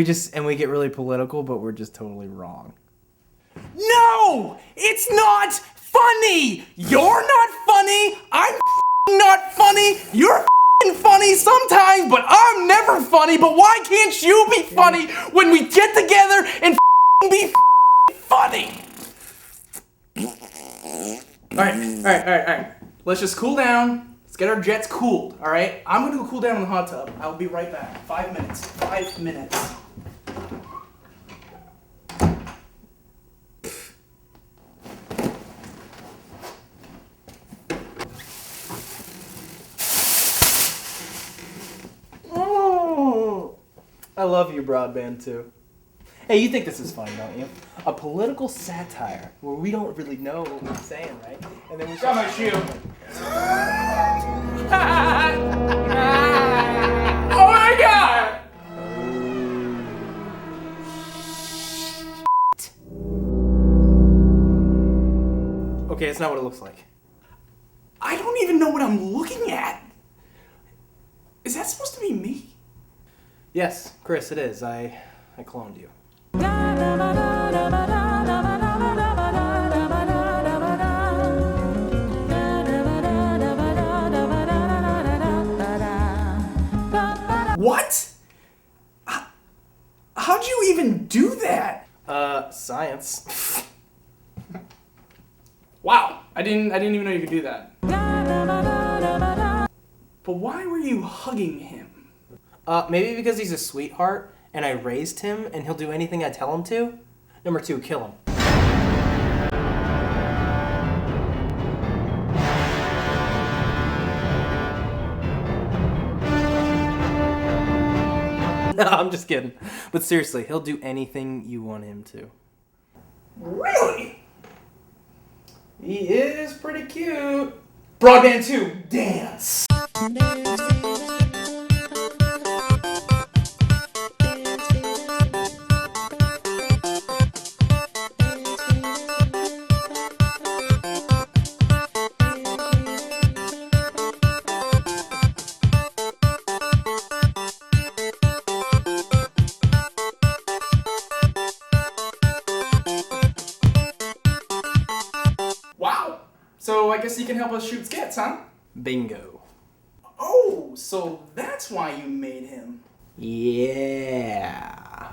we get really political, but we're just totally wrong. No! It's not funny! You're not funny! I'm not funny! You're funny sometimes, but I'm never funny! But why can't you be funny when we get together and be funny? Alright. Let's just cool down. Let's get our jets cooled, alright? I'm gonna go cool down in the hot tub. I'll be right back. 5 minutes. 5 minutes. I love you, Broadband 2. Hey, you think this is funny, don't you? A political satire where we don't really know what we're saying, right? And then we Got my shoe. Oh my god! Okay, it's not what it looks like. I don't even know what I'm looking at. Is that supposed to be me? Yes, Chris, it is. I cloned you. What? How'd you even do that? Science. Wow, I didn't even know you could do that. But why were you hugging him? Maybe because he's a sweetheart and I raised him and he'll do anything I tell him to. Number 2, kill him. No, I'm just kidding. But seriously, he'll do anything you want him to. Really? He is pretty cute. Broadband 2, dance. Wow. So I guess you can help us shoot skits, huh? Bingo. Oh, so that's why you made him. Yeah.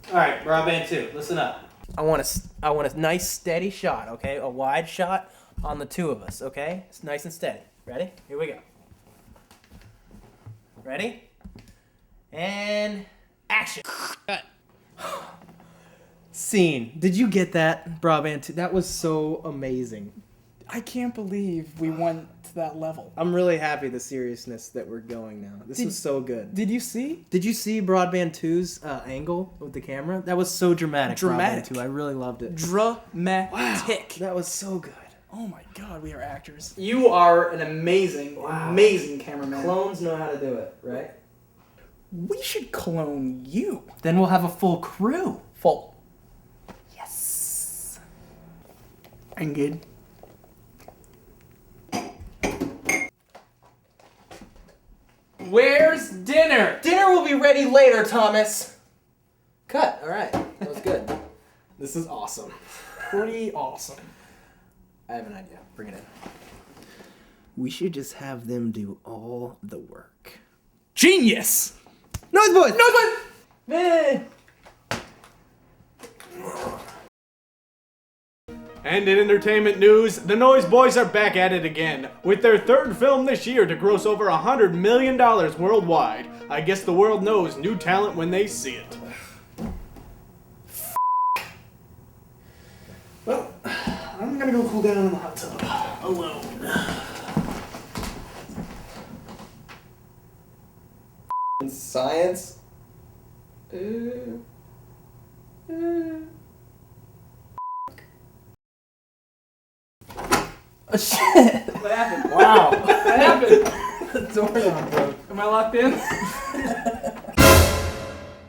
All right, Broadband 2, listen up. I want a nice steady shot, okay? A wide shot on the two of us, okay? It's nice and steady. Ready? Here we go. Ready? And action. Cut. Scene. Did you get that, Broadband 2? That was so amazing. I can't believe we went to that level. I'm really happy the seriousness that we're going now. This was so good. Did you see? Did you see Broadband 2's angle with the camera? That was so dramatic. Dramatic. Broadband 2. I really loved it. Dramatic. Wow, that was so good. Oh my god, we are actors. You are an amazing cameraman. Clones know how to do it, right? We should clone you. Then we'll have a full crew. Full. Yes. I'm good. Where's dinner? Dinner will be ready later, Thomas. Cut. All right. That was good. This is awesome. Pretty awesome. I have an idea. Bring it in. We should just have them do all the work. Genius! Noise boys! Noise boys! Man! And in entertainment news, the Noise Boys are back at it again, with their third film this year to gross over $100 million worldwide. I guess the world knows new talent when they see it. Well, I'm gonna go cool down in the hot tub. Alone. Science? Oh, shit! What happened? Wow! What happened? The doorknob broke. Am I locked in?